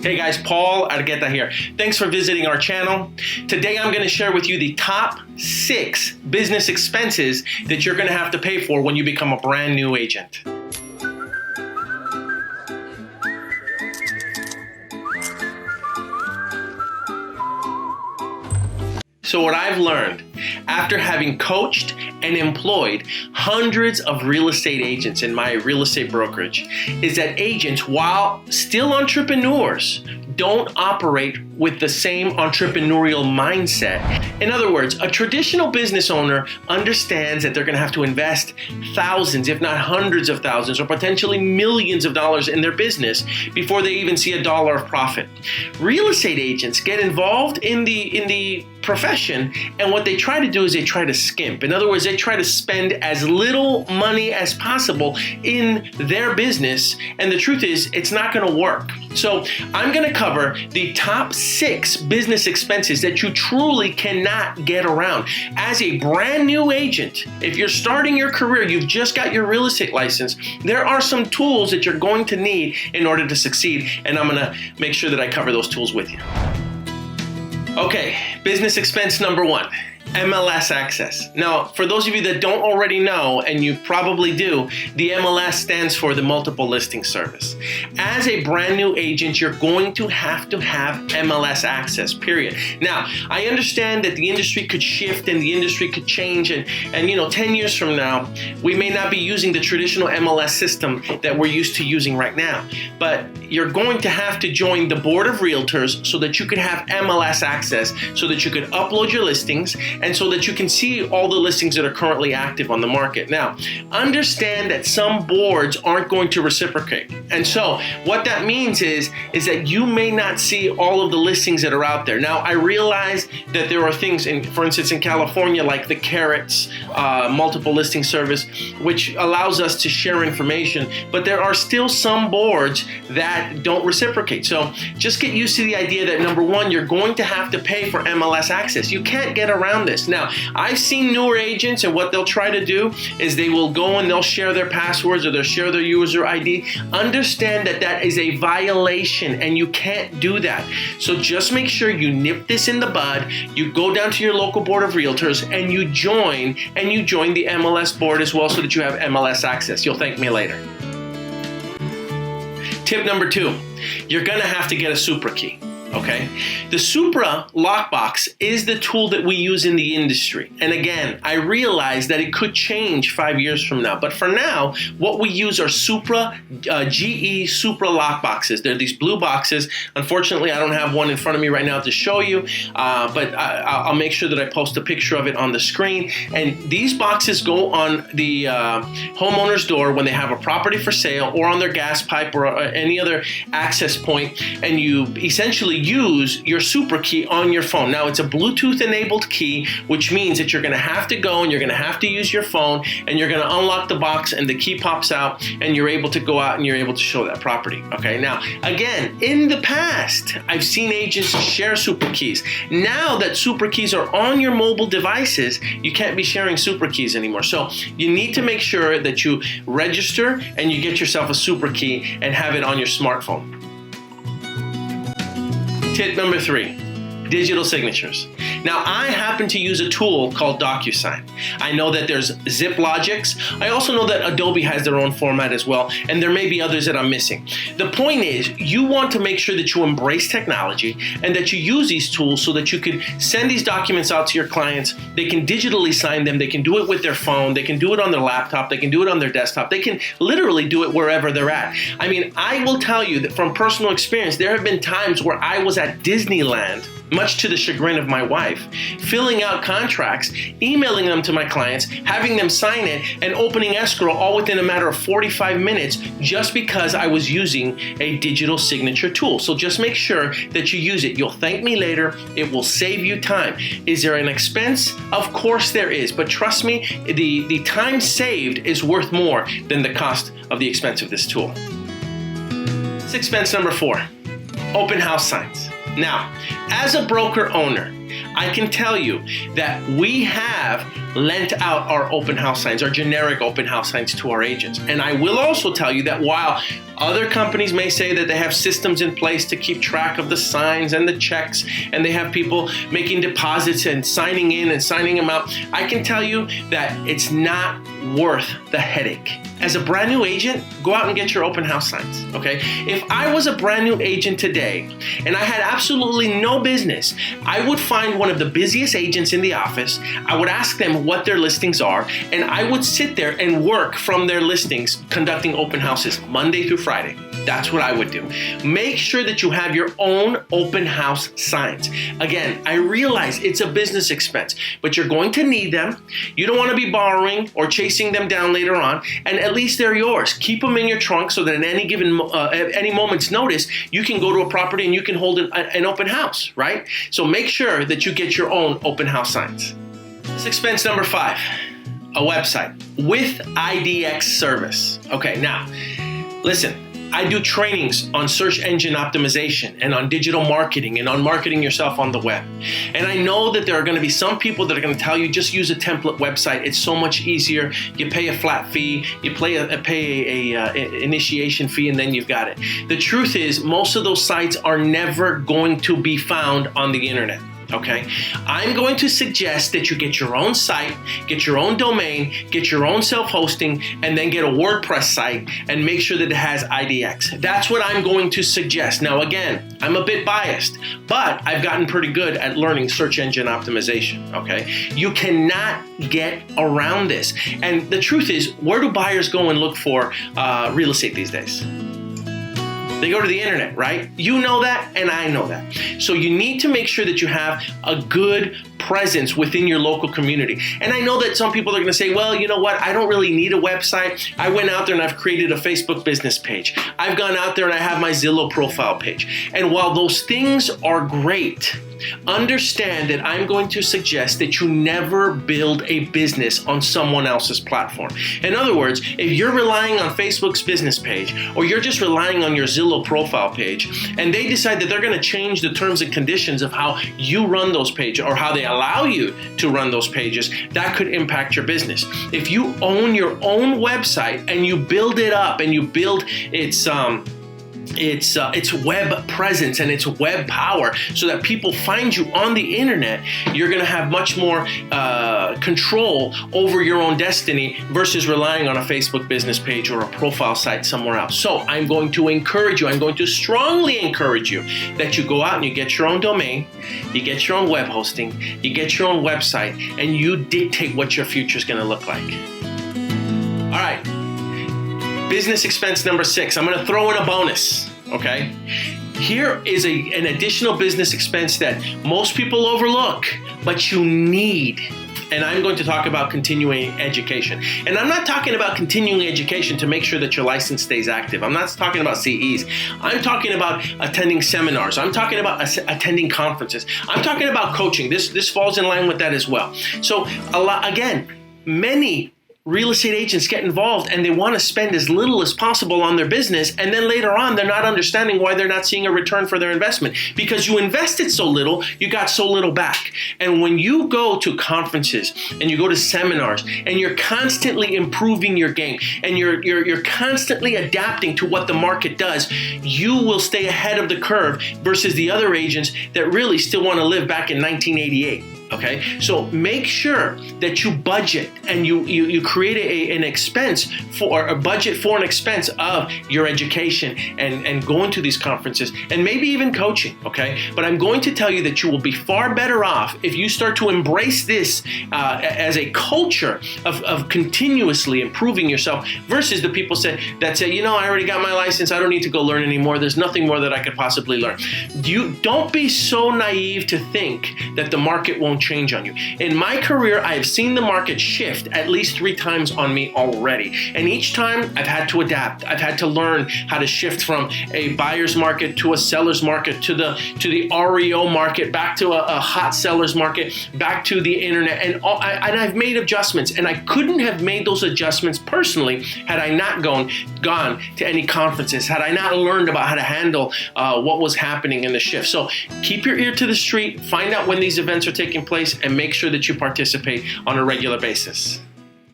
Hey guys, Paul Argueta here. Thanks for visiting our channel. Today I'm going to share with you the top 6 business expenses that you're going to have to pay for when you become a brand new agent. So what I've learned after having coached and employed hundreds of real estate agents in my real estate brokerage is that agents, while still entrepreneurs, don't operate with the same entrepreneurial mindset. In other words, a traditional business owner understands that they're going to have to invest thousands, if not hundreds of thousands, or potentially millions of dollars in their business before they even see a dollar of profit. Real estate agents get involved in the profession, and what they try to do is they try to skimp. In other words, they try to spend as little money as possible in their business, and the truth is, it's not going to work. So I'm going to cover the top 6 business expenses that you truly cannot get around. As a brand new agent, if you're starting your career, you've just got your real estate license, there are some tools that you're going to need in order to succeed, and I'm going to make sure that I cover those tools with you. Okay, business expense number 1. MLS Access. Now, for those of you that don't already know, and you probably do, the MLS stands for the Multiple Listing Service. As a brand new agent, you're going to have MLS Access, period. Now, I understand that the industry could shift and the industry could change, and 10 years from now, we may not be using the traditional MLS system that we're used to using right now. But you're going to have to join the board of realtors so that you can have MLS Access, so that you could upload your listings, and so that you can see all the listings that are currently active on the market. Now, understand that some boards aren't going to reciprocate. And so what that means is that you may not see all of the listings that are out there. Now, I realize that there are things, for instance, in California, like the Carrots multiple listing service, which allows us to share information, but there are still some boards that don't reciprocate. So just get used to the idea that, number 1, you're going to have to pay for MLS Access. You can't get around this. Now, I've seen newer agents, and what they'll try to do is they will go and they'll share their passwords or they'll share their user ID. Understand that that is a violation and you can't do that. So just make sure you nip this in the bud. You go down to your local board of realtors and you join the MLS board as well, so that you have MLS Access. You'll thank me later. Tip number 2, you're going to have to get a SUPRA Key. Okay, the SUPRA lockbox is the tool that we use in the industry. And again, I realize that it could change 5 years from now. But for now, what we use are SUPRA, GE SUPRA lockboxes. They're these blue boxes. Unfortunately, I don't have one in front of me right now to show you, but I'll make sure that I post a picture of it on the screen. And these boxes go on the homeowner's door when they have a property for sale, or on their gas pipe, or any other access point, and you essentially use your SUPRA Key on your phone. Now, it's a Bluetooth enabled key, which means that you're going to have to go and you're going to have to use your phone, and you're going to unlock the box and the key pops out and you're able to go out and you're able to show that property. Okay, now again, in the past, I've seen agents share SUPRA Keys. Now that SUPRA Keys are on your mobile devices, you can't be sharing SUPRA Keys anymore. So you need to make sure that you register and you get yourself a SUPRA Key and have it on your smartphone. Tip number 3, digital signatures. Now, I happen to use a tool called Docusign. I know that there's ZipLogix. I also know that Adobe has their own format as well, and there may be others that I'm missing. The point is, you want to make sure that you embrace technology and that you use these tools so that you can send these documents out to your clients. They can digitally sign them. They can do it with their phone. They can do it on their laptop. They can do it on their desktop. They can literally do it wherever they're at. I mean, I will tell you that from personal experience, there have been times where I was at Disneyland, much to the chagrin of my wife, filling out contracts, emailing them to my clients, having them sign it, and opening escrow all within a matter of 45 minutes just because I was using a digital signature tool. So just make sure that you use it. You'll thank me later. It will save you time. Is there an expense? Of course there is, but trust me, the time saved is worth more than the cost of the expense of this tool. Expense number 4, open house signs. Now, as a broker owner, I can tell you that we have lent out our open house signs, our generic open house signs to our agents. And I will also tell you that while other companies may say that they have systems in place to keep track of the signs and the checks, and they have people making deposits and signing in and signing them out, I can tell you that it's not worth the headache. As a brand new agent, go out and get your open house signs, okay? If I was a brand new agent today and I had absolutely no business, I would find one of the busiest agents in the office. I would ask them what their listings are, and I would sit there and work from their listings, conducting open houses Monday through Friday. That's what I would do. Make sure that you have your own open house signs. Again, I realize it's a business expense, but you're going to need them. You don't want to be borrowing or chasing them down later on, and at least they're yours. Keep them in your trunk so that at any moment's notice, you can go to a property and you can hold an open house, right? So make sure that you get your own open house signs. This expense number 5, a website with IDX service. Okay, now, listen. I do trainings on search engine optimization and on digital marketing and on marketing yourself on the web. And I know that there are going to be some people that are going to tell you just use a template website. It's so much easier. You pay a flat fee, you pay a initiation fee, and then you've got it. The truth is, most of those sites are never going to be found on the internet. Okay, I'm going to suggest that you get your own site, get your own domain, get your own self-hosting, and then get a WordPress site and make sure that it has IDX. That's what I'm going to suggest. Now, again, I'm a bit biased, but I've gotten pretty good at learning search engine optimization. Okay, you cannot get around this. And the truth is, where do buyers go and look for real estate these days? They go to the internet, right? You know that, and I know that. So you need to make sure that you have a good presence within your local community. And I know that some people are going to say, well, you know what? I don't really need a website. I went out there and I've created a Facebook business page. I've gone out there and I have my Zillow profile page. And while those things are great, understand that I'm going to suggest that you never build a business on someone else's platform. In other words, if you're relying on Facebook's business page, or you're just relying on your Zillow profile page, and they decide that they're going to change the terms and conditions of how you run those pages or how they allow you to run those pages, that could impact your business. If you own your own website and you build it up and you build its web presence and its web power so that people find you on the internet, you're going to have much more control over your own destiny versus relying on a Facebook business page or a profile site somewhere else. So I'm going to encourage you, I'm going to strongly encourage you that you go out and you get your own domain, you get your own web hosting, you get your own website, and you dictate what your future is going to look like. All right. Business expense number 6. I'm going to throw in a bonus, okay? Here is an additional business expense that most people overlook, but you need. And I'm going to talk about continuing education. And I'm not talking about continuing education to make sure that your license stays active. I'm not talking about CEs. I'm talking about attending seminars. I'm talking about attending conferences. I'm talking about coaching. This falls in line with that as well. So many real estate agents get involved and they want to spend as little as possible on their business, and then later on they're not understanding why they're not seeing a return for their investment. Because you invested so little, you got so little back. And when you go to conferences and you go to seminars and you're constantly improving your game and you're constantly adapting to what the market does, you will stay ahead of the curve versus the other agents that really still want to live back in 1988. Okay, so make sure that you budget and you create an expense for a budget for an expense of your education and going to these conferences and maybe even coaching. Okay, but I'm going to tell you that you will be far better off if you start to embrace this as a culture of continuously improving yourself versus the people that say, you know, I already got my license, I don't need to go learn anymore. There's nothing more that I could possibly learn. You don't be so naive to think that the market won't don't change on you. In my career, I have seen the market shift at least 3 times on me already. And each time I've had to adapt. I've had to learn how to shift from a buyer's market to a seller's market to the REO market, back to a hot seller's market, back to the internet. And I've made adjustments. And I couldn't have made those adjustments personally had I not gone to any conferences, had I not learned about how to handle what was happening in the shift. So keep your ear to the street, find out when these events are taking place, and make sure that you participate on a regular basis.